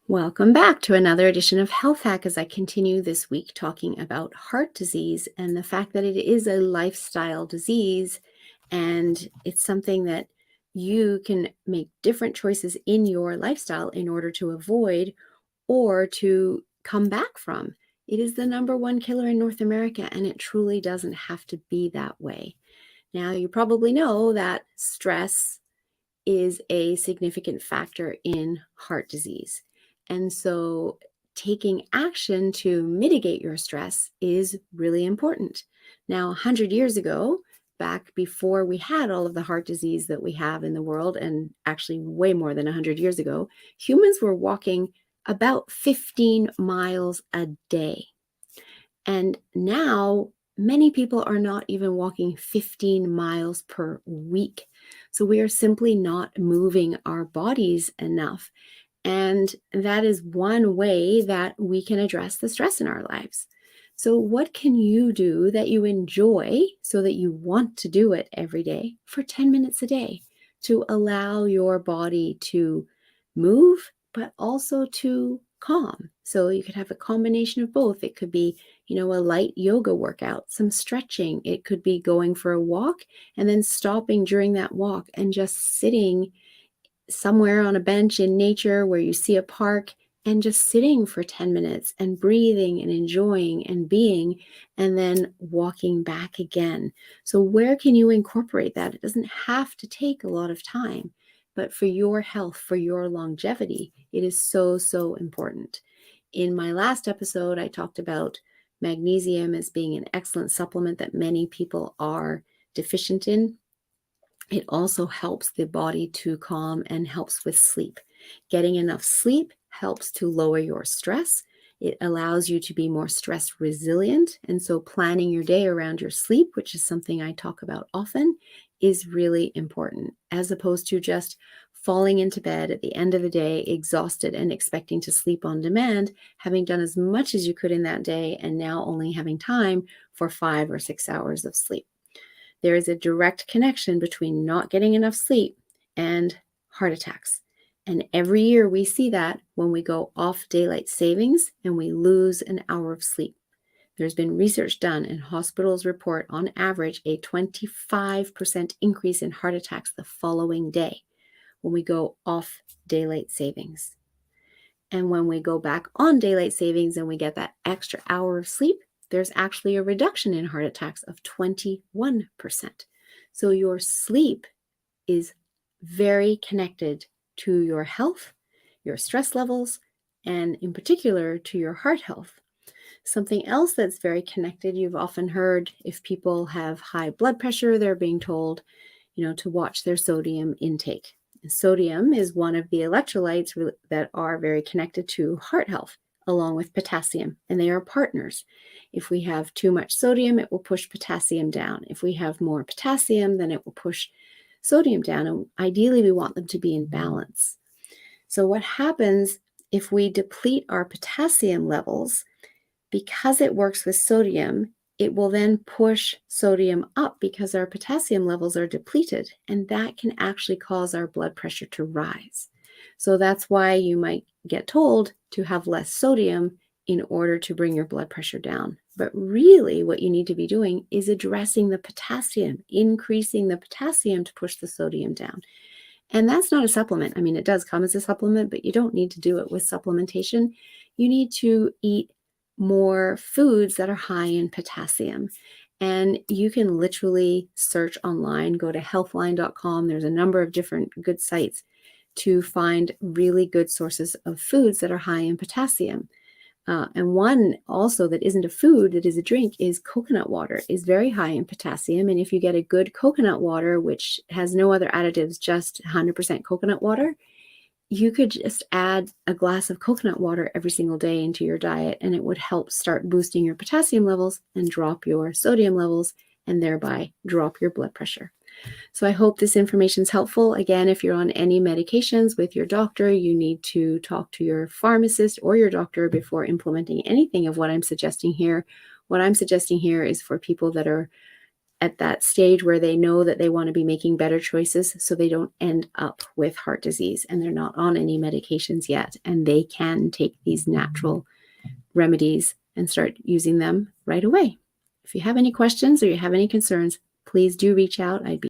Welcome back to another edition of Health Hack as I continue this week talking about heart disease and the fact that it is a lifestyle disease and it's something that you can make different choices in your lifestyle in order to avoid or to come back from. It is the number one killer in North America, and it truly doesn't have to be that way. Now, you probably know that stress is a significant factor in heart disease. And so taking action to mitigate your stress is really important. Now, 100 years ago, back before we had all of the heart disease that we have in the world, and actually way more than 100 years ago, humans were walking about 15 miles a day. And now many people are not even walking 15 miles per week. So we are simply not moving our bodies enough. And that is one way that we can address the stress in our lives. So, what can you do that you enjoy so that you want to do it every day for 10 minutes a day to allow your body to move, but also to calm? So, you could have a combination of both. It could be, a light yoga workout, some stretching. It could be going for a walk and then stopping during that walk and just sitting somewhere on a bench in nature where you see a park and just sitting for 10 minutes and breathing and enjoying and being, and then walking back again. So where can you incorporate that? It doesn't have to take a lot of time, but for your health, for your longevity, it is so, so important. In my last episode, I talked about magnesium as being an excellent supplement that many people are deficient in. It also helps the body to calm and helps with sleep. Getting enough sleep helps to lower your stress. It allows you to be more stress resilient. And so planning your day around your sleep, which is something I talk about often, is really important, as opposed to just falling into bed at the end of the day, exhausted and expecting to sleep on demand, having done as much as you could in that day and now only having time for 5 or 6 hours of sleep. There is a direct connection between not getting enough sleep and heart attacks. And every year we see that when we go off daylight savings and we lose an hour of sleep. There's been research done, and hospitals report on average a 25% increase in heart attacks the following day when we go off daylight savings. And when we go back on daylight savings and we get that extra hour of sleep, there's actually a reduction in heart attacks of 21%. So your sleep is very connected to your health, your stress levels, and in particular to your heart health. Something else that's very connected, you've often heard if people have high blood pressure, they're being told, to watch their sodium intake. And sodium is one of the electrolytes that are very connected to heart health, along with potassium, and they are partners. If we have too much sodium, it will push potassium down. If we have more potassium, then it will push sodium down. And ideally, we want them to be in balance. So what happens if we deplete our potassium levels? Because it works with sodium, it will then push sodium up because our potassium levels are depleted, and that can actually cause our blood pressure to rise. So that's why you might get told to have less sodium in order to bring your blood pressure down. But really what you need to be doing is addressing the potassium, increasing the potassium to push the sodium down. And that's not a supplement. I mean, it does come as a supplement, but you don't need to do it with supplementation. You need to eat more foods that are high in potassium. And you can literally search online, go to healthline.com. There's a number of different good sites to find really good sources of foods that are high in potassium. And one also that isn't a food, that is a drink, is coconut water. Is very high in potassium. And if you get a good coconut water, which has no other additives, just 100% coconut water, you could just add a glass of coconut water every single day into your diet, and it would help start boosting your potassium levels and drop your sodium levels, and thereby drop your blood pressure. So I hope this information is helpful. Again, if you're on any medications with your doctor, you need to talk to your pharmacist or your doctor before implementing anything of what I'm suggesting here. What I'm suggesting here is for people that are at that stage where they know that they want to be making better choices so they don't end up with heart disease and they're not on any medications yet, and they can take these natural remedies and start using them right away. If you have any questions or you have any concerns, please do reach out. I'd be